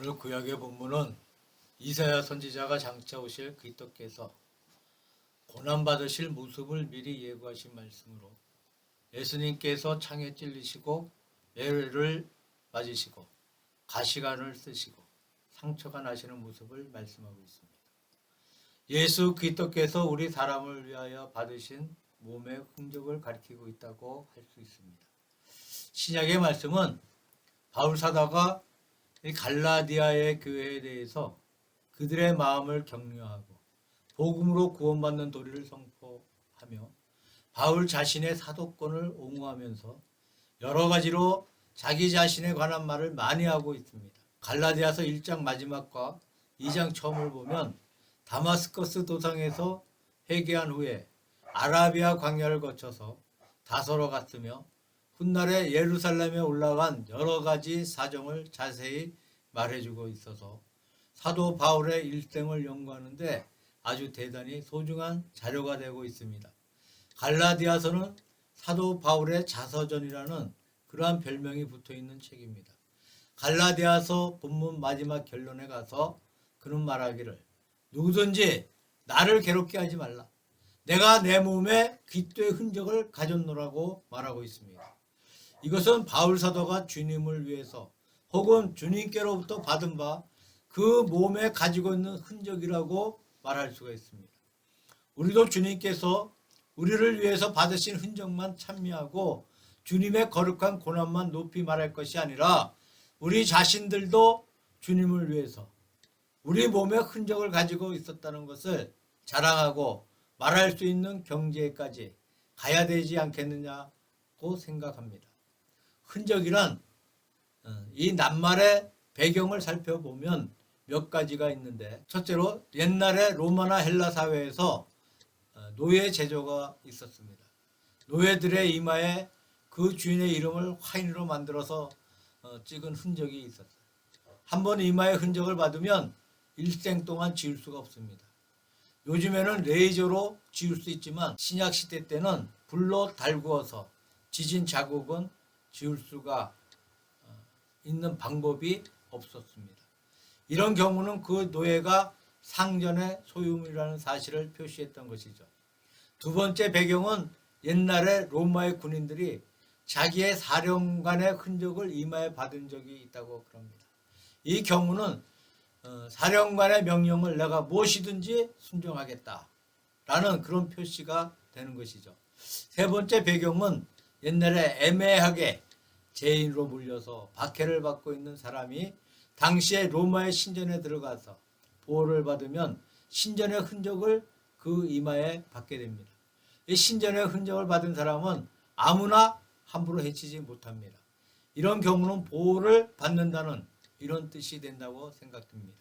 오늘 구약의 본문은 이사야 선지자가 장차 오실 그리스도께서 고난받으실 모습을 미리 예고하신 말씀으로 예수님께서 창에 찔리시고 매를 맞으시고 가시관을 쓰시고 상처가 나시는 모습을 말씀하고 있습니다. 예수 그리스도께서 우리 사람을 위하여 받으신 몸의 흔적을 가리키고 있다고 할 수 있습니다. 신약의 말씀은 바울 사도가 갈라디아의 교회에 대해서 그들의 마음을 격려하고 복음으로 구원받는 도리를 선포하며 바울 자신의 사도권을 옹호하면서 여러 가지로 자기 자신에 관한 말을 많이 하고 있습니다. 갈라디아서 1장 마지막과 2장 처음을 보면 다마스커스 도상에서 회개한 후에 아라비아 광야를 거쳐서 다소로 갔으며 훗날에 예루살렘에 올라간 여러 가지 사정을 자세히 말해주고 있어서 사도 바울의 일생을 연구하는데 아주 대단히 소중한 자료가 되고 있습니다. 갈라디아서는 사도 바울의 자서전이라는 그러한 별명이 붙어있는 책입니다. 갈라디아서 본문 마지막 결론에 가서 그는 말하기를 누구든지 나를 괴롭게 하지 말라. 내가 내 몸에 그리스도의 흔적을 가졌노라고 말하고 있습니다. 이것은 바울 사도가 주님을 위해서 혹은 주님께로부터 받은 바 그 몸에 가지고 있는 흔적이라고 말할 수가 있습니다. 우리도 주님께서 우리를 위해서 받으신 흔적만 찬미하고 주님의 거룩한 고난만 높이 말할 것이 아니라 우리 자신들도 주님을 위해서 우리 몸의 흔적을 가지고 있었다는 것을 자랑하고 말할 수 있는 경지에까지 가야 되지 않겠느냐고 생각합니다. 흔적이란 이 낱말의 배경을 살펴보면 몇 가지가 있는데 첫째로 옛날에 로마나 헬라 사회에서 노예 제도가 있었습니다. 노예들의 이마에 그 주인의 이름을 화인으로 만들어서 찍은 흔적이 있었어요. 한번 이마의 흔적을 받으면 일생 동안 지울 수가 없습니다. 요즘에는 레이저로 지울 수 있지만 신약 시대 때는 불로 달구어서 지진 자국은 지울 수가 있는 방법이 없었습니다. 이런 경우는 그 노예가 상전의 소유물이라는 사실을 표시했던 것이죠. 두 번째 배경은 옛날에 로마의 군인들이 자기의 사령관의 흔적을 이마에 받은 적이 있다고 그럽니다. 이 경우는 사령관의 명령을 내가 무엇이든지 순종하겠다라는 그런 표시가 되는 것이죠. 세 번째 배경은 옛날에 애매하게 죄인으로 물려서 박해를 받고 있는 사람이 당시에 로마의 신전에 들어가서 보호를 받으면 신전의 흔적을 그 이마에 받게 됩니다. 이 신전의 흔적을 받은 사람은 아무나 함부로 해치지 못합니다. 이런 경우는 보호를 받는다는 이런 뜻이 된다고 생각됩니다.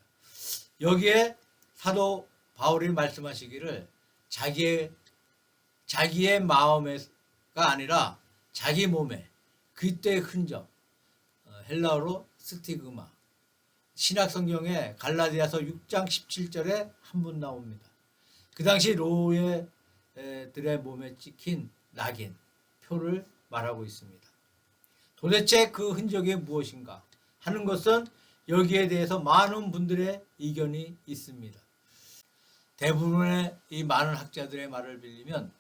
여기에 사도 바울이 말씀하시기를 자기의 마음에가 아니라 자기 몸에 그리스도의 흔적, 헬라어로 스티그마, 신약 성경에 갈라디아서 6장 17절에 한 번 나옵니다. 그 당시 노예들의 몸에 찍힌 낙인, 표를 말하고 있습니다. 도대체 그 흔적이 무엇인가 하는 것은 여기에 대해서 많은 분들의 이견이 있습니다. 대부분의 이 많은 학자들의 말을 빌리면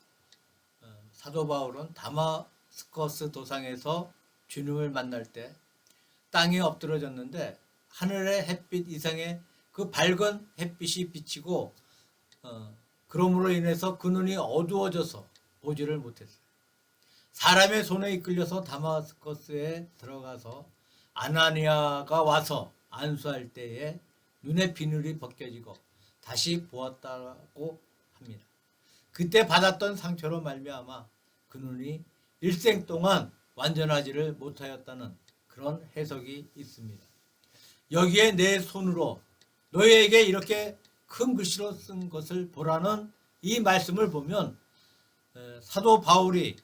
사도 바울은 다마스커스 도상에서 주님을 만날 때 땅에 엎드러졌는데 하늘의 햇빛 이상의 그 밝은 햇빛이 비치고 그러므로 인해서 그 눈이 어두워져서 보지를 못했어요. 사람의 손에 이끌려서 다마스커스에 들어가서 아나니아가 와서 안수할 때에 눈의 비늘이 벗겨지고 다시 보았다고 합니다. 그때 받았던 상처로 말미암아 그 눈이 일생 동안 완전하지를 못하였다는 그런 해석이 있습니다. 여기에 내 손으로 너희에게 이렇게 큰 글씨로 쓴 것을 보라는 이 말씀을 보면 사도 바울이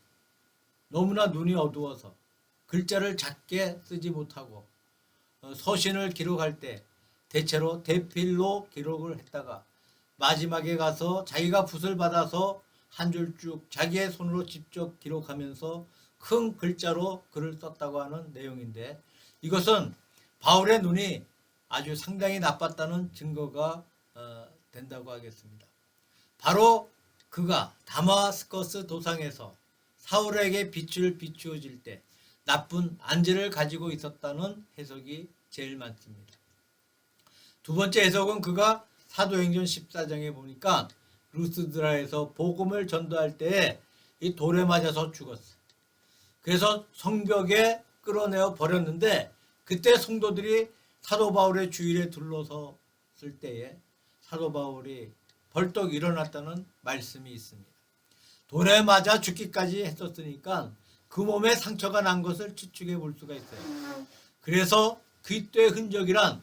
너무나 눈이 어두워서 글자를 작게 쓰지 못하고 서신을 기록할 때 대체로 대필로 기록을 했다가 마지막에 가서 자기가 붓을 받아서 한 줄 쭉 자기의 손으로 직접 기록하면서 큰 글자로 글을 썼다고 하는 내용인데 이것은 바울의 눈이 아주 상당히 나빴다는 증거가 된다고 하겠습니다. 바로 그가 다마스커스 도상에서 사울에게 빛을 비추어질 때 나쁜 안지를 가지고 있었다는 해석이 제일 많습니다. 두 번째 해석은 그가 사도행전 14장에 보니까 루스드라에서 복음을 전도할 때에 이 돌에 맞아서 죽었어요. 그래서 성벽에 끌어내어 버렸는데 그때 성도들이 사도 바울의 주위에 둘러섰을 때에 사도 바울이 벌떡 일어났다는 말씀이 있습니다. 돌에 맞아 죽기까지 했었으니까 그 몸에 상처가 난 것을 추측해 볼 수가 있어요. 그래서 그리스도의 흔적이란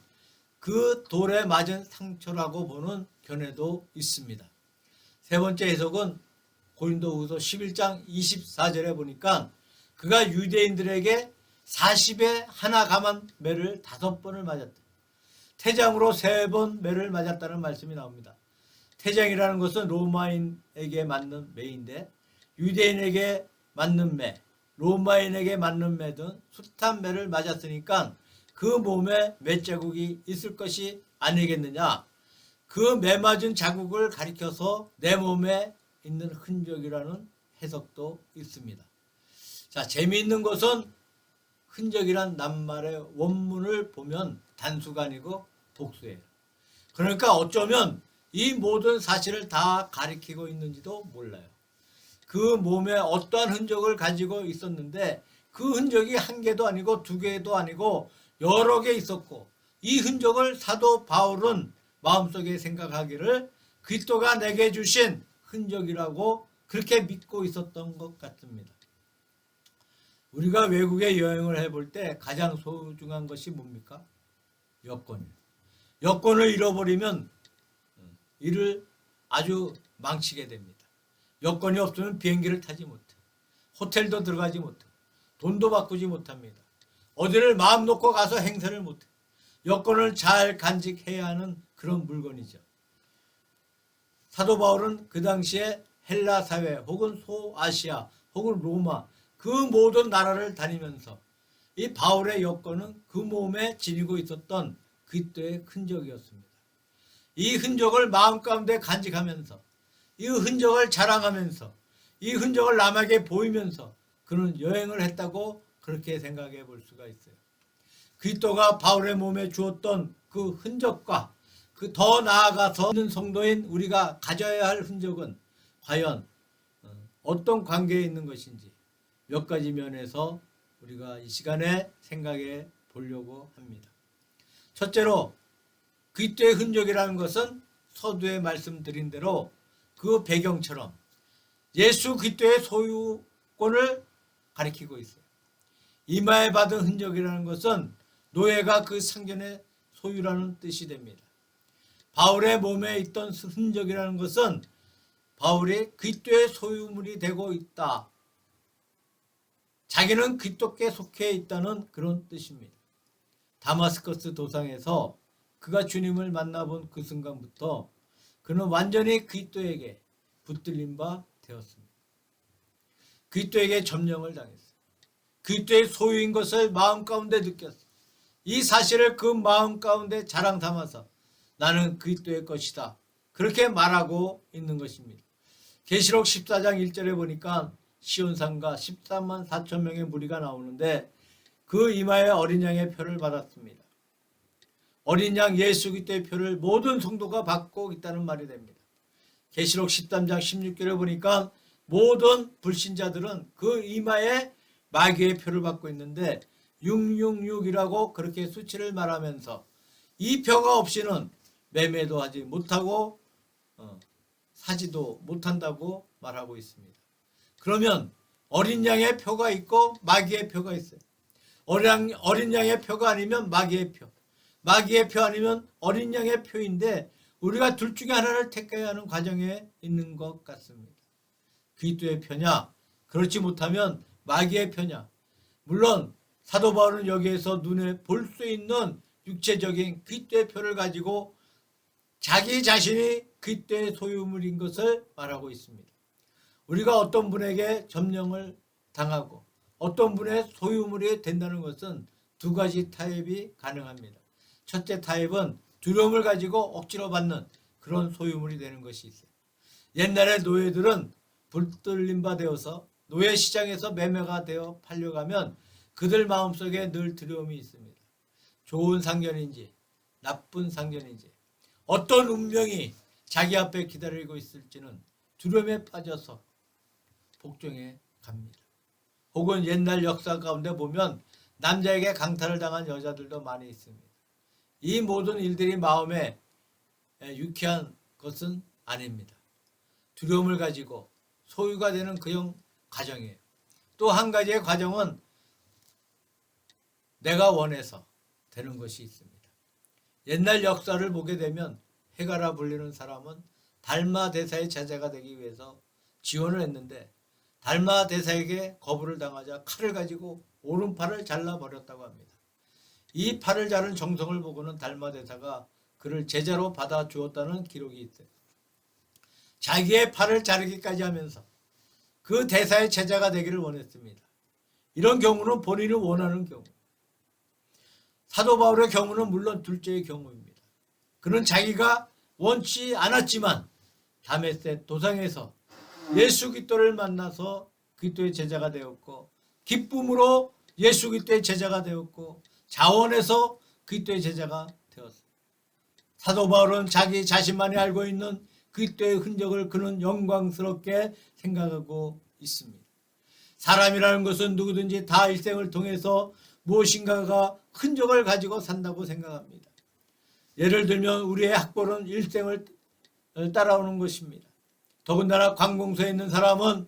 그 돌에 맞은 상처라고 보는 견해도 있습니다. 세 번째 해석은 고린도후서 11장 24절에 보니까 그가 유대인들에게 40에 하나 감한 매를 5번을 맞았다. 태장으로 3번 매를 맞았다는 말씀이 나옵니다. 태장이라는 것은 로마인에게 맞는 매인데 유대인에게 맞는 매, 로마인에게 맞는 매 등 숱한 매를 맞았으니까 그 몸에 매자국이 있을 것이 아니겠느냐. 그 매 맞은 자국을 가리켜서 내 몸에 있는 흔적이라는 해석도 있습니다. 자, 재미있는 것은 흔적이란 낱말의 원문을 보면 단수가 아니고 복수예요. 그러니까 어쩌면 이 모든 사실을 다 가리키고 있는지도 몰라요. 그 몸에 어떠한 흔적을 가지고 있었는데 그 흔적이 1개도 아니고 2개도 아니고 여러 개 있었고 이 흔적을 사도 바울은 마음속에 생각하기를 그리스도가 내게 주신 흔적이라고 그렇게 믿고 있었던 것 같습니다. 우리가 외국에 여행을 해볼 때 가장 소중한 것이 뭡니까? 여권이에요. 여권을 잃어버리면 이를 아주 망치게 됩니다. 여권이 없으면 비행기를 타지 못해. 호텔도 들어가지 못해. 돈도 바꾸지 못합니다. 어디를 마음 놓고 가서 행세를 못해. 여권을 잘 간직해야 하는 그런 물건이죠. 사도 바울은 그 당시에 헬라 사회 혹은 소아시아 혹은 로마 그 모든 나라를 다니면서 이 바울의 여권은 그 몸에 지니고 있었던 그리스도의 흔적이었습니다. 이 흔적을 마음 가운데 간직하면서 이 흔적을 자랑하면서 이 흔적을 남에게 보이면서 그는 여행을 했다고 그렇게 생각해 볼 수가 있어요. 그리스도가 바울의 몸에 주었던 그 흔적과 그 더 나아가서 있는 성도인 우리가 가져야 할 흔적은 과연 어떤 관계에 있는 것인지 몇 가지 면에서 우리가 이 시간에 생각해 보려고 합니다. 첫째로 그리스도의 흔적이라는 것은 서두에 말씀드린 대로 그 배경처럼 예수 그리스도의 소유권을 가리키고 있어요. 이마에 받은 흔적이라는 것은 노예가 그 상견의 소유라는 뜻이 됩니다. 바울의 몸에 있던 흔적이라는 것은 바울이 그리스도의 소유물이 되고 있다. 자기는 그리스도께 속해 있다는 그런 뜻입니다. 다마스커스 도상에서 그가 주님을 만나본 그 순간부터 그는 완전히 그리스도에게 붙들린 바 되었습니다. 그리스도에게 점령을 당했어요. 그리스도의 소유인 것을 마음 가운데 느꼈어요. 이 사실을 그 마음 가운데 자랑 삼아서 나는 그리스도의 것이다. 그렇게 말하고 있는 것입니다. 계시록 14장 1절에 보니까 시온산과 13만 4천 명의 무리가 나오는데 그 이마에 어린 양의 표를 받았습니다. 어린 양 예수 그리스도의 표를 모든 성도가 받고 있다는 말이 됩니다. 계시록 13장 16절에 보니까 모든 불신자들은 그 이마에 마귀의 표를 받고 있는데 666이라고 그렇게 수치를 말하면서 이 표가 없이는 매매도 하지 못하고 사지도 못한다고 말하고 있습니다. 그러면 어린 양의 표가 있고 마귀의 표가 있어요. 어린 양의 표가 아니면 마귀의 표, 마귀의 표 아니면 어린 양의 표인데 우리가 둘 중에 하나를 택해야 하는 과정에 있는 것 같습니다. 그리스도의 표냐, 그렇지 못하면 마귀의 표냐. 물론 사도 바울은 여기에서 눈에 볼 수 있는 육체적인 그리스도의 표를 가지고 자기 자신이 그리스도의 소유물인 것을 말하고 있습니다. 우리가 어떤 분에게 점령을 당하고 어떤 분의 소유물이 된다는 것은 두 가지 타입이 가능합니다. 첫째 타입은 두려움을 가지고 억지로 받는 그런 소유물이 되는 것이 있어요. 옛날에 노예들은 불들림 바 되어서 노예 시장에서 매매가 되어 팔려가면 그들 마음속에 늘 두려움이 있습니다. 좋은 상견인지 나쁜 상견인지 어떤 운명이 자기 앞에 기다리고 있을지는 두려움에 빠져서 복종해 갑니다. 혹은 옛날 역사 가운데 보면 남자에게 강탈을 당한 여자들도 많이 있습니다. 이 모든 일들이 마음에 유쾌한 것은 아닙니다. 두려움을 가지고 소유가 되는 그형 과정이에요. 또 한 가지의 과정은 내가 원해서 되는 것이 있습니다. 옛날 역사를 보게 되면 헤가라 불리는 사람은 달마 대사의 제자가 되기 위해서 지원을 했는데 달마 대사에게 거부를 당하자 칼을 가지고 오른팔을 잘라버렸다고 합니다. 이 팔을 자른 정성을 보고는 달마 대사가 그를 제자로 받아주었다는 기록이 있어요. 자기의 팔을 자르기까지 하면서 그 대사의 제자가 되기를 원했습니다. 이런 경우는 본인이 원하는 경우. 사도 바울의 경우는 물론 둘째의 경우입니다. 그는 자기가 원치 않았지만 다메섹 도상에서 예수 그리스도를 만나서 그리스도의 제자가 되었고 기쁨으로 예수 그리스도의 제자가 되었고 자원해서 그리스도의 제자가 되었습니다. 사도 바울은 자기 자신만이 알고 있는 그리스도의 흔적을 그는 영광스럽게 생각하고 있습니다. 사람이라는 것은 누구든지 다 일생을 통해서 무엇인가가 흔적을 가지고 산다고 생각합니다. 예를 들면 우리의 학벌은 일생을 따라오는 것입니다. 더군다나 관공서에 있는 사람은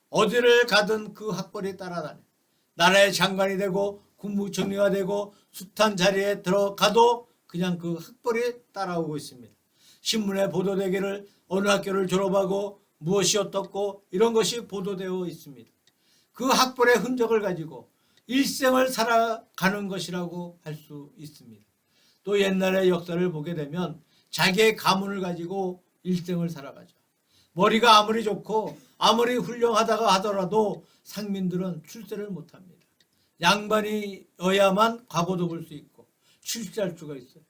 어디를 가든 그 학벌이 따라다녀. 나라의 장관이 되고 국무총리가 되고 숱한 자리에 들어가도 그냥 그 학벌이 따라오고 있습니다. 신문에 보도되기를 어느 학교를 졸업하고 무엇이 어떻고 이런 것이 보도되어 있습니다. 그 학벌의 흔적을 가지고 일생을 살아가는 것이라고 할 수 있습니다. 또 옛날의 역사를 보게 되면 자기의 가문을 가지고 일생을 살아가죠. 머리가 아무리 좋고 아무리 훌륭하다가 하더라도 상민들은 출세를 못합니다. 양반이어야만 과거도 볼 수 있고 출세할 수가 있어요.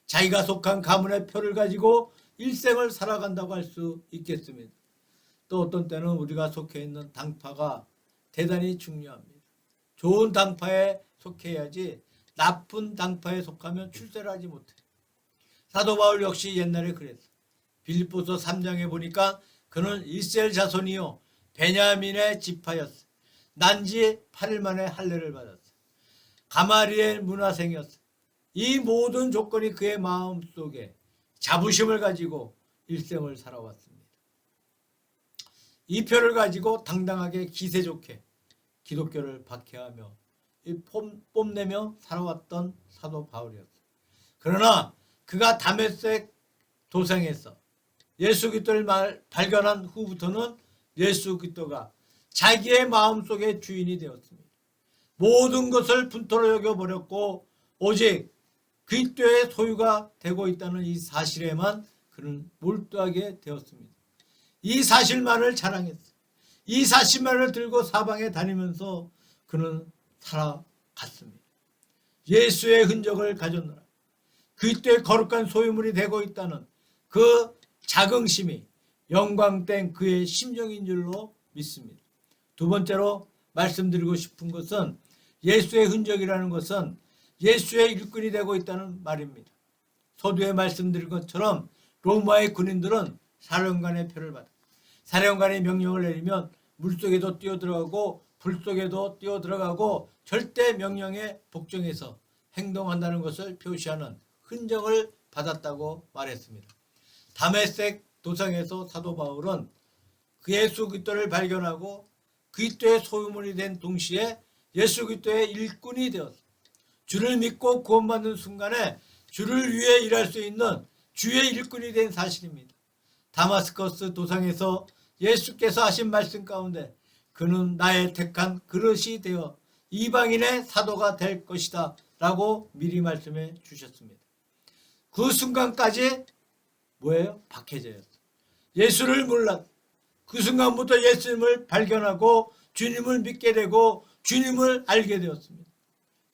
자기가 속한 가문의 표를 가지고 일생을 살아간다고 할 수 있겠습니다. 또 어떤 때는 우리가 속해 있는 당파가 대단히 중요합니다. 좋은 당파에 속해야지 나쁜 당파에 속하면 출세를 하지 못해요. 사도 바울 역시 옛날에 그랬어요. 빌립보서 3장에 보니까 그는 이스라엘 자손이요 베냐민의 지파였어요. 난지 8일 만에 할례를 받았어요. 가마리엘 문화생이었어요. 이 모든 조건이 그의 마음속에 자부심을 가지고 일생을 살아왔습니다. 이 표를 가지고 당당하게 기세 좋게 기독교를 박해하며 뽐내며 살아왔던 사도 바울이었어요. 그러나 그가 다메섹 도상에서 예수 그리스도를 발견한 후부터는 예수 그리스도가 자기의 마음속의 주인이 되었습니다. 모든 것을 분토로 여겨버렸고 오직 그리스도의 소유가 되고 있다는 이 사실에만 그는 몰두하게 되었습니다. 이 사실만을 자랑했어요. 이 사실만을 들고 사방에 다니면서 그는 살아갔습니다. 예수의 흔적을 가졌노라. 그리스도의 거룩한 소유물이 되고 있다는 그 자긍심이 영광된 그의 심정인 줄로 믿습니다. 두 번째로 말씀드리고 싶은 것은 예수의 흔적이라는 것은 예수의 일꾼이 되고 있다는 말입니다. 서두에 말씀드린 것처럼 로마의 군인들은 사령관의 표를 받아 사령관이 명령을 내리면 물속에도 뛰어들어가고 불속에도 뛰어들어가고 절대 명령에 복종해서 행동한다는 것을 표시하는 흔적을 받았다고 말했습니다. 다메섹 도상에서 사도 바울은 그 예수 그리스도를 발견하고 그리스도의 소유물이 된 동시에 예수 그리스도의 일꾼이 되었습니다. 주를 믿고 구원받는 순간에 주를 위해 일할 수 있는 주의 일꾼이 된 사실입니다. 다마스커스 도상에서 예수께서 하신 말씀 가운데 그는 나의 택한 그릇이 되어 이방인의 사도가 될 것이다 라고 미리 말씀해 주셨습니다. 그 순간까지 뭐예요? 박해자였어요. 예수를 몰랐. 그 순간부터 예수님을 발견하고 주님을 믿게 되고 주님을 알게 되었습니다.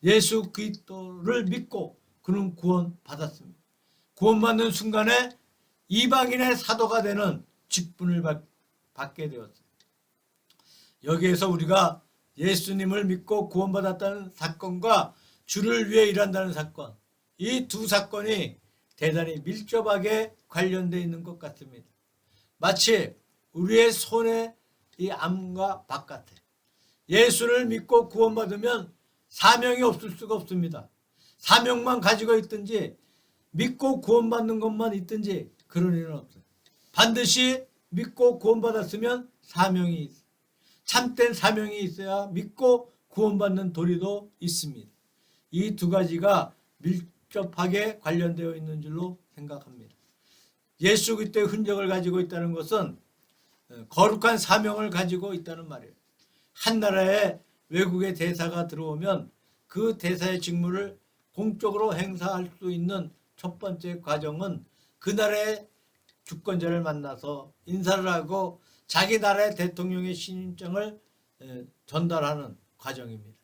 예수 그리스도를 믿고 그는 구원받았습니다. 구원받는 순간에 이방인의 사도가 되는 직분을 받게 되었어요. 여기에서 우리가 예수님을 믿고 구원받았다는 사건과 주를 위해 일한다는 사건, 이 두 사건이 대단히 밀접하게 관련되어 있는 것 같습니다. 마치 우리의 손에 이 암과 바깥에 예수를 믿고 구원받으면 사명이 없을 수가 없습니다. 사명만 가지고 있든지 믿고 구원받는 것만 있든지 그런 일은 없어요. 반드시 믿고 구원받았으면 사명이 있어요. 참된 사명이 있어야 믿고 구원받는 도리도 있습니다. 이 두 가지가 밀접하게 관련되어 있는 줄로 생각합니다. 예수 그리스도의 흔적을 가지고 있다는 것은 거룩한 사명을 가지고 있다는 말이에요. 한 나라에 외국의 대사가 들어오면 그 대사의 직무를 공적으로 행사할 수 있는 첫 번째 과정은 그 나라의 주권자를 만나서 인사를 하고 자기 나라의 대통령의 신임장을 전달하는 과정입니다.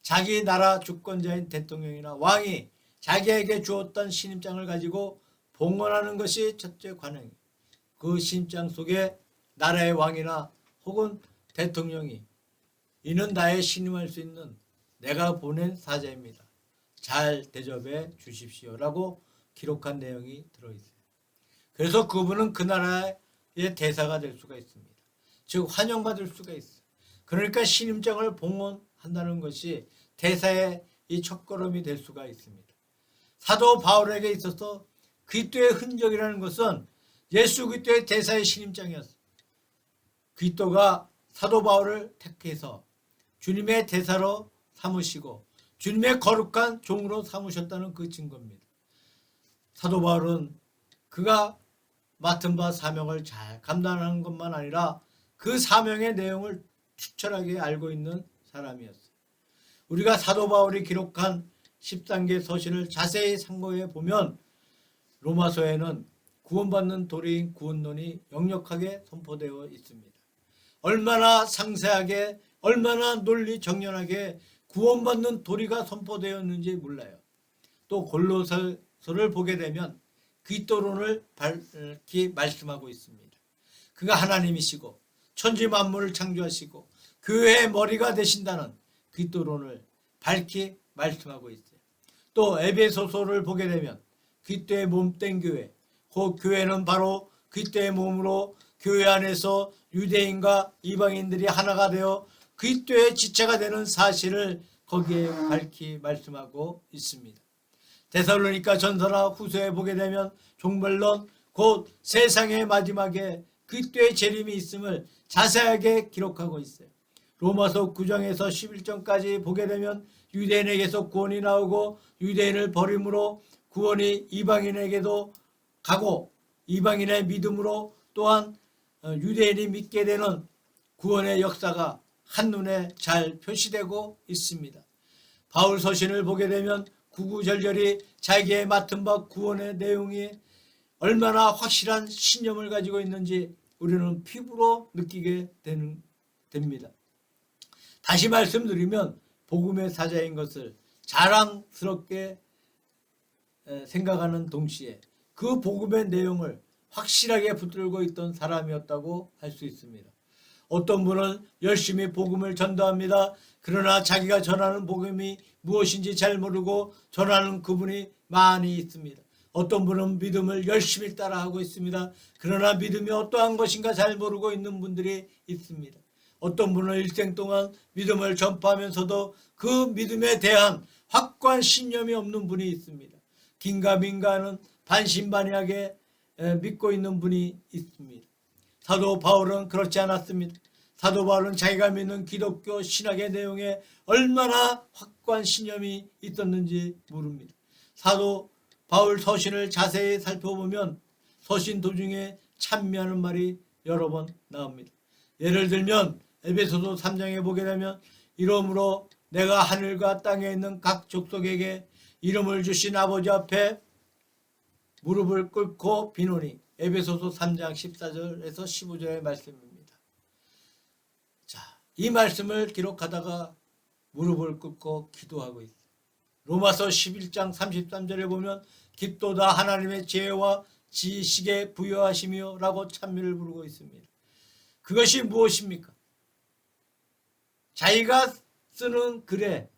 자기 나라 주권자인 대통령이나 왕이 자기에게 주었던 신임장을 가지고 봉헌하는 것이 첫째 관행이에요. 그 신임장 속에 나라의 왕이나 혹은 대통령이 이는 나의 신임할 수 있는 내가 보낸 사자입니다. 잘 대접해 주십시오라고 기록한 내용이 들어있어요. 그래서 그분은 그 나라의 대사가 될 수가 있습니다. 즉 환영받을 수가 있어요. 그러니까 신임장을 봉헌한다는 것이 대사의 이 첫걸음이 될 수가 있습니다. 사도 바울에게 있어서 그리스도의 흔적이라는 것은 예수 그리스도의 대사의 신임장이었어요. 그리스도가 사도 바울을 택해서 주님의 대사로 삼으시고 주님의 거룩한 종으로 삼으셨다는 그 증거입니다. 사도 바울은 그가 맡은 바 사명을 잘 감당하는 것만 아니라 그 사명의 내용을 투철하게 알고 있는 사람이었어요. 우리가 사도 바울이 기록한 13개 서신을 자세히 상고해 보면 로마서에는 구원받는 도리인 구원론이 역력하게 선포되어 있습니다. 얼마나 상세하게 얼마나 논리 정연하게 구원받는 도리가 선포되었는지 몰라요. 또 골로새서를 보게 되면 그리스도론을 밝히 말씀하고 있습니다. 그가 하나님이시고 천지 만물을 창조하시고 교회의 머리가 되신다는 그리스도론을 밝히 말씀하고 있어요. 또 에베소서를 보게 되면 그리스도의 몸된 교회, 그 교회는 바로 그리스도의 몸으로 교회 안에서 유대인과 이방인들이 하나가 되어 그리스도의 지체가 되는 사실을 거기에 밝히 말씀하고 있습니다. 데살로니가 전서나 후서에 보게 되면 종말론 곧 세상의 마지막에 그리스도의 재림이 있음을 자세하게 기록하고 있어요. 로마서 9장에서 11장까지 보게 되면 유대인에게서 구원이 나오고 유대인을 버림으로 구원이 이방인에게도 가고 이방인의 믿음으로 또한 유대인이 믿게 되는 구원의 역사가 한눈에 잘 표시되고 있습니다. 바울 서신을 보게 되면 구구절절히 자기의 맡은 바 구원의 내용이 얼마나 확실한 신념을 가지고 있는지 우리는 피부로 느끼게 됩니다. 다시 말씀드리면 복음의 사자인 것을 자랑스럽게 생각하는 동시에 그 복음의 내용을 확실하게 붙들고 있던 사람이었다고 할 수 있습니다. 어떤 분은 열심히 복음을 전도합니다. 그러나 자기가 전하는 복음이 무엇인지 잘 모르고 전하는 그분이 많이 있습니다. 어떤 분은 믿음을 열심히 따라하고 있습니다. 그러나 믿음이 어떠한 것인가 잘 모르고 있는 분들이 있습니다. 어떤 분은 일생 동안 믿음을 전파하면서도 그 믿음에 대한 확고한 신념이 없는 분이 있습니다. 긴가민가하는 반신반의하게 믿고 있는 분이 있습니다. 사도 바울은 그렇지 않았습니다. 사도 바울은 자기가 믿는 기독교 신학의 내용에 얼마나 확고한 신념이 있었는지 모릅니다. 사도 바울 서신을 자세히 살펴보면 서신 도중에 찬미하는 말이 여러 번 나옵니다. 예를 들면 에베소서 3장에 보게 되면 이러므로 내가 하늘과 땅에 있는 각 족속에게 이름을 주신 아버지 앞에 무릎을 꿇고 비노니 에베소서 3장 14절에서 15절의 말씀입니다. 자, 이 말씀을 기록하다가 무릎을 꿇고 기도하고 있어요. 로마서 11장 33절에 보면 깊도다 하나님의 지혜와 지식에 부여하시며 라고 찬미를 부르고 있습니다. 그것이 무엇입니까? 자기가 쓰는 글에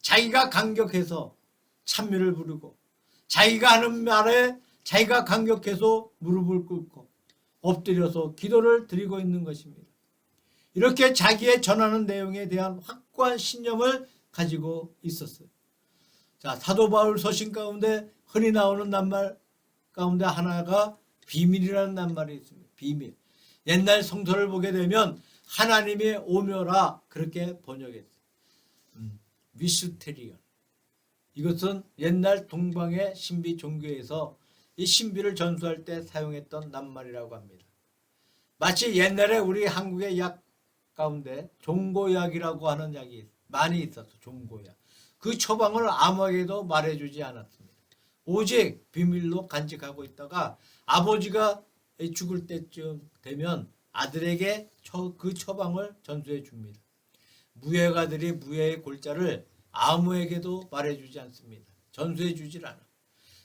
자기가 감격해서 찬미를 부르고 자기가 하는 말에 자기가 감격해서 무릎을 꿇고 엎드려서 기도를 드리고 있는 것입니다. 이렇게 자기의 전하는 내용에 대한 확고한 신념을 가지고 있었어요. 자, 사도 바울 서신 가운데 흔히 나오는 낱말 가운데 하나가 비밀이라는 낱말이 있습니다. 비밀. 옛날 성서를 보게 되면 하나님의 오묘라 그렇게 번역했어요. 미스테리온. 이것은 옛날 동방의 신비 종교에서 이 신비를 전수할 때 사용했던 낱말이라고 합니다. 마치 옛날에 우리 한국의 약 가운데 종고약이라고 하는 약이 많이 있었어. 종고약. 그 처방을 아무에게도 말해주지 않았습니다. 오직 비밀로 간직하고 있다가 아버지가 죽을 때쯤 되면 아들에게 그 처방을 전수해 줍니다. 무예가들이 무예의 골자를 아무에게도 말해주지 않습니다. 전수해 주질 않아.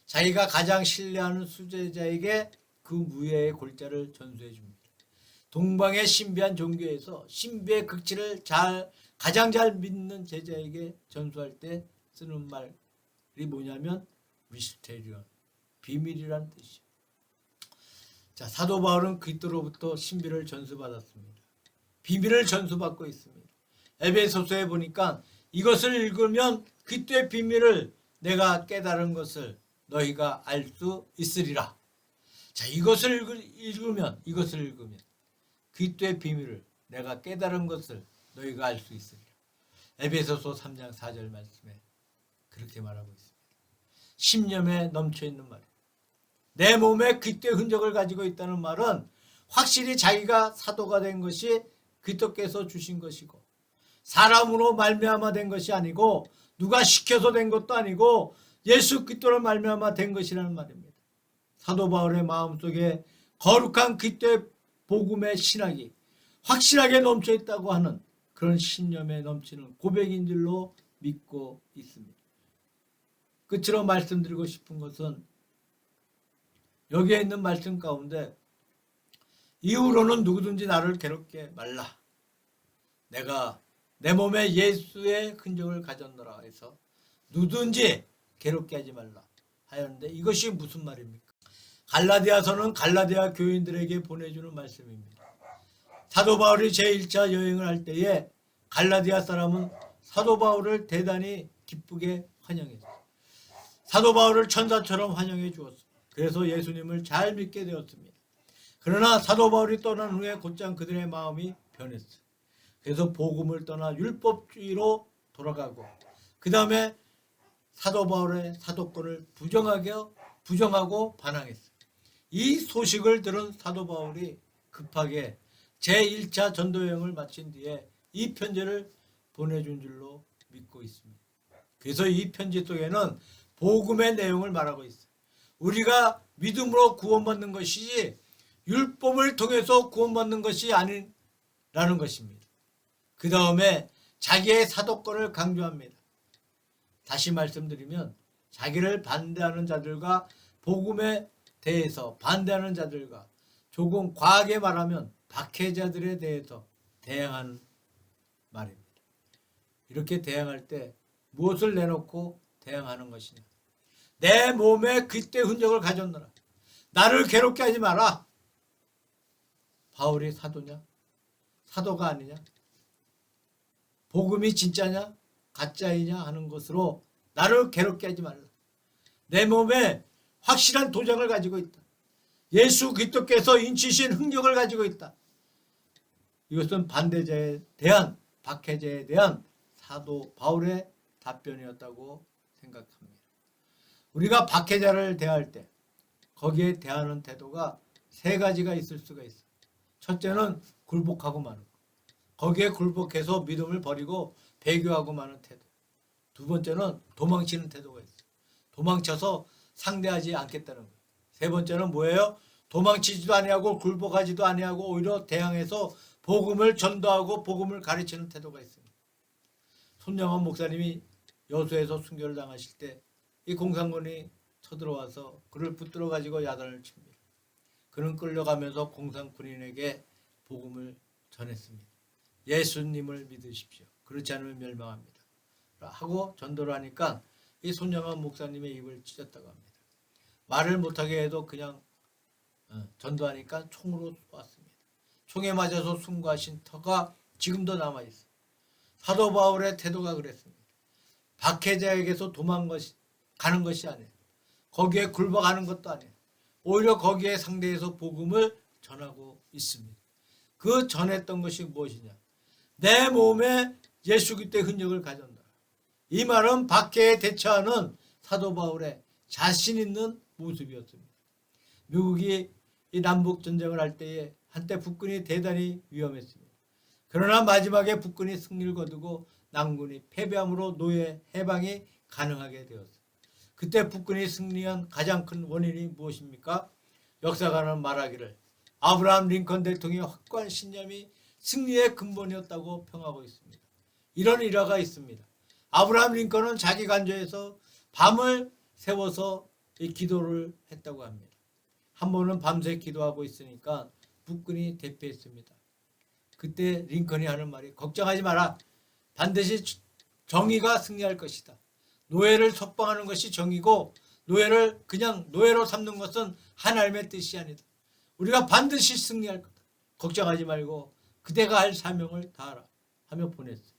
자기가 가장 신뢰하는 수제자에게 그 무예의 골자를 전수해 줍니다. 동방의 신비한 종교에서 신비의 극치를 가장 잘 믿는 제자에게 전수할 때 쓰는 말이 뭐냐면 미스테리온, 비밀이란 뜻이에요. 자, 사도 바울은 그리스도로부터 신비를 전수받았습니다. 비밀을 전수받고 있습니다. 에베소서에 보니까 이것을 읽으면 그리스도의 비밀을 내가 깨달은 것을 너희가 알 수 있으리라. 자, 이것을 읽으면 그리스도의 비밀을 내가 깨달은 것을 너희가 알 수 있으리라. 에베소서 3장 4절 말씀에 그렇게 말하고 있습니다. 신념에 넘쳐있는 말이에요. 내 몸에 그리스도의 흔적을 가지고 있다는 말은 확실히 자기가 사도가 된 것이 그리스도께서 주신 것이고 사람으로 말미암아 된 것이 아니고 누가 시켜서 된 것도 아니고 예수 그리스도로 말미암아 된 것이라는 말입니다. 사도 바울의 마음속에 거룩한 그리스도의 복음의 신학이 확실하게 넘쳐 있다고 하는 그런 신념에 넘치는 고백인 줄로 믿고 있습니다. 끝으로 말씀드리고 싶은 것은 여기에 있는 말씀 가운데 이후로는 누구든지 나를 괴롭게 말라. 내가 내 몸에 예수의 흔적을 가졌노라 해서 누구든지 괴롭게 하지 말라 하였는데 이것이 무슨 말입니까? 갈라디아서는 갈라디아 교인들에게 보내주는 말씀입니다. 사도 바울이 제1차 여행을 할 때에 갈라디아 사람은 사도 바울을 대단히 기쁘게 환영했어요. 사도 바울을 천사처럼 환영해 주었어요. 그래서 예수님을 잘 믿게 되었습니다. 그러나 사도 바울이 떠난 후에 곧장 그들의 마음이 변했어요. 그래서 복음을 떠나 율법주의로 돌아가고 그 다음에 사도 바울의 사도권을 부정하고 반항했어요. 이 소식을 들은 사도 바울이 급하게 제1차 전도여행을 마친 뒤에 이 편지를 보내준 줄로 믿고 있습니다. 그래서 이 편지 속에는 복음의 내용을 말하고 있어요. 우리가 믿음으로 구원받는 것이지 율법을 통해서 구원받는 것이 아니라는 것입니다. 그 다음에 자기의 사도권을 강조합니다. 다시 말씀드리면 자기를 반대하는 자들과 복음에 대해서 반대하는 자들과 조금 과하게 말하면 박해자들에 대해서 대항하는 말입니다. 이렇게 대항할 때 무엇을 내놓고 대항하는 것이냐. 내 몸에 그리스도의 흔적을 가졌노라. 나를 괴롭게 하지 마라. 바울이 사도냐? 사도가 아니냐? 복음이 진짜냐? 가짜이냐 하는 것으로 나를 괴롭게 하지 말라. 내 몸에 확실한 도장을 가지고 있다. 예수 그리스도께서 인치신 흔적을 가지고 있다. 이것은 반대자에 대한 박해자에 대한 사도 바울의 답변이었다고 생각합니다. 우리가 박해자를 대할 때 거기에 대하는 태도가 세 가지가 있을 수가 있어요. 첫째는 굴복하고 마는 것. 거기에 굴복해서 믿음을 버리고 배교하고 마는 태도. 두 번째는 도망치는 태도가 있어요. 도망쳐서 상대하지 않겠다는 거예요. 세 번째는 뭐예요? 도망치지도 아니하고 굴복하지도 아니하고 오히려 대항해서 복음을 전도하고 복음을 가르치는 태도가 있습니다. 손영원 목사님이 여수에서 순교를 당하실 때 이 공산군이 쳐들어와서 그를 붙들어 가지고 야단을 칩니다. 그는 끌려가면서 공산군인에게 복음을 전했습니다. 예수님을 믿으십시오. 그렇지 않으면 멸망합니다. 하고 전도를 하니까 이 손영환 목사님의 입을 찢었다고 합니다. 말을 못하게 해도 그냥 전도하니까 총으로 쏘았습니다. 총에 맞아서 숨가신 터가 지금도 남아있어요. 사도 바울의 태도가 그랬습니다. 박해자에게서 가는 것이 아니에요. 거기에 굴복하는 것도 아니에요. 오히려 거기에 상대해서 복음을 전하고 있습니다. 그 전했던 것이 무엇이냐? 내 몸에 예수 그리스도의 흔적을 가졌노라. 이 말은 박해에 대처하는 사도 바울의 자신 있는 모습이었습니다. 미국이 이 남북 전쟁을 할 때에 한때 북군이 대단히 위험했습니다. 그러나 마지막에 북군이 승리를 거두고 남군이 패배함으로 노예 해방이 가능하게 되었습니다. 그때 북군이 승리한 가장 큰 원인이 무엇입니까? 역사가는 말하기를 아브라함 링컨 대통령의 확고한 신념이 승리의 근본이었다고 평하고 있습니다. 이런 일화가 있습니다. 아브라함 링컨은 자기 관저에서 밤을 세워서 이 기도를 했다고 합니다. 한 번은 밤새 기도하고 있으니까 북군이 대피했습니다. 그때 링컨이 하는 말이 걱정하지 마라. 반드시 정의가 승리할 것이다. 노예를 석방하는 것이 정의고 노예를 그냥 노예로 삼는 것은 하나님의 뜻이 아니다. 우리가 반드시 승리할 거다. 걱정하지 말고 그대가 할 사명을 다하라 하며 보냈어요.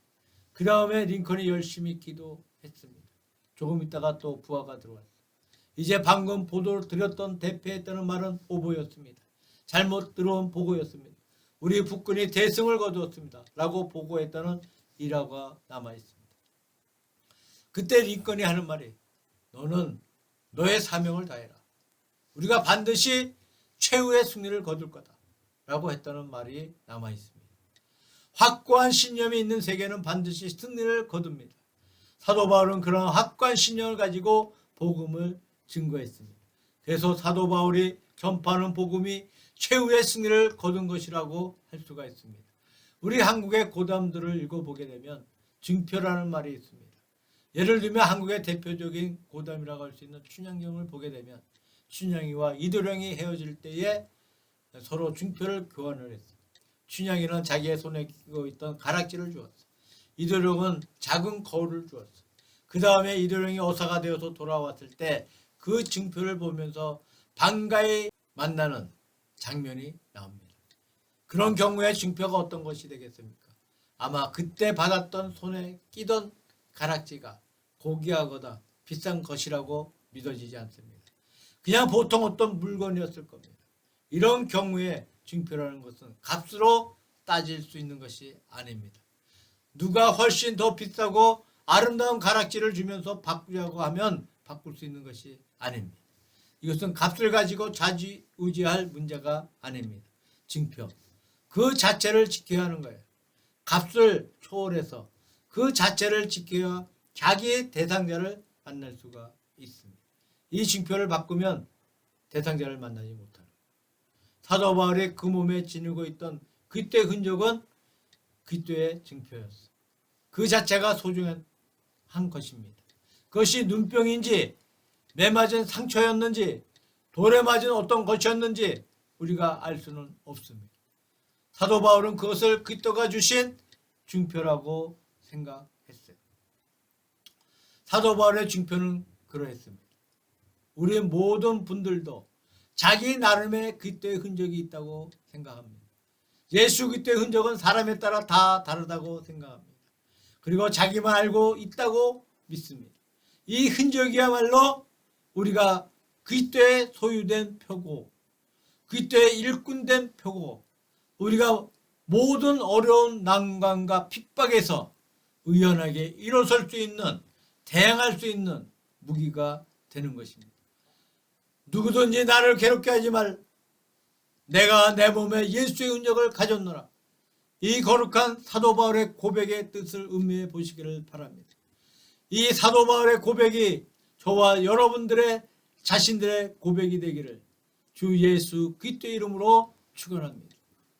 그 다음에 링컨이 열심히 기도했습니다. 조금 있다가 또 부하가 들어왔어요. 이제 방금 보도를 드렸던 대패했다는 말은 오보였습니다. 잘못 들어온 보고였습니다. 우리 북군이 대승을 거두었습니다. 라고 보고했다는 일화가 남아있습니다. 그때 링컨이 하는 말이 너는 너의 사명을 다해라. 우리가 반드시 최후의 승리를 거둘 거다. 라고 했다는 말이 남아있습니다. 확고한 신념이 있는 세계는 반드시 승리를 거둡니다. 사도 바울은 그런 확고한 신념을 가지고 복음을 증거했습니다. 그래서 사도 바울이 전파하는 복음이 최후의 승리를 거둔 것이라고 할 수가 있습니다. 우리 한국의 고담들을 읽어보게 되면 증표라는 말이 있습니다. 예를 들면 한국의 대표적인 고담이라고 할 수 있는 춘향경을 보게 되면 춘향이와 이도령이 헤어질 때에 서로 증표를 교환을 했어요. 춘향이는 자기의 손에 끼고 있던 가락지를 주었어요. 이도령은 작은 거울을 주었어요. 그 다음에 이도령이 어사가 되어서 돌아왔을 때 그 증표를 보면서 반가이 만나는 장면이 나옵니다. 그런 경우에 증표가 어떤 것이 되겠습니까? 아마 그때 받았던 손에 끼던 가락지가 고귀하거나 비싼 것이라고 믿어지지 않습니다. 그냥 보통 어떤 물건이었을 겁니다. 이런 경우에 증표라는 것은 값으로 따질 수 있는 것이 아닙니다. 누가 훨씬 더 비싸고 아름다운 가락지를 주면서 바꾸자고 하면 바꿀 수 있는 것이 아닙니다. 이것은 값을 가지고 좌지우지할 문제가 아닙니다. 증표. 그 자체를 지켜야 하는 거예요. 값을 초월해서 그 자체를 지켜야 자기의 대상자를 만날 수가 있습니다. 이 증표를 바꾸면 대상자를 만나지 못하는 거예요. 사도 바울이 그 몸에 지니고 있던 그리스도의 흔적은 그리스도의 증표였어요. 그 자체가 소중한 것입니다. 그것이 눈병인지 매 맞은 상처였는지 돌에 맞은 어떤 것이었는지 우리가 알 수는 없습니다. 사도 바울은 그것을 그리스도가 주신 증표라고 생각했어요. 사도 바울의 증표는 그러했습니다. 우리 모든 분들도 자기 나름의 그리스도의 흔적이 있다고 생각합니다. 예수 그리스도의 흔적은 사람에 따라 다 다르다고 생각합니다. 그리고 자기만 알고 있다고 믿습니다. 이 흔적이야말로 우리가 그리스도의 소유된 표고 그리스도의 일꾼된 표고 우리가 모든 어려운 난관과 핍박에서 의연하게 일어설 수 있는 대항할 수 있는 무기가 되는 것입니다. 누구든지 나를 괴롭게 하지 말. 내가 내 몸에 예수의 흔적을 가졌노라. 이 거룩한 사도 바울의 고백의 뜻을 음미해 보시기를 바랍니다. 이 사도 바울의 고백이 저와 여러분들의 자신들의 고백이 되기를 주 예수 그리스도의 이름으로 축원합니다.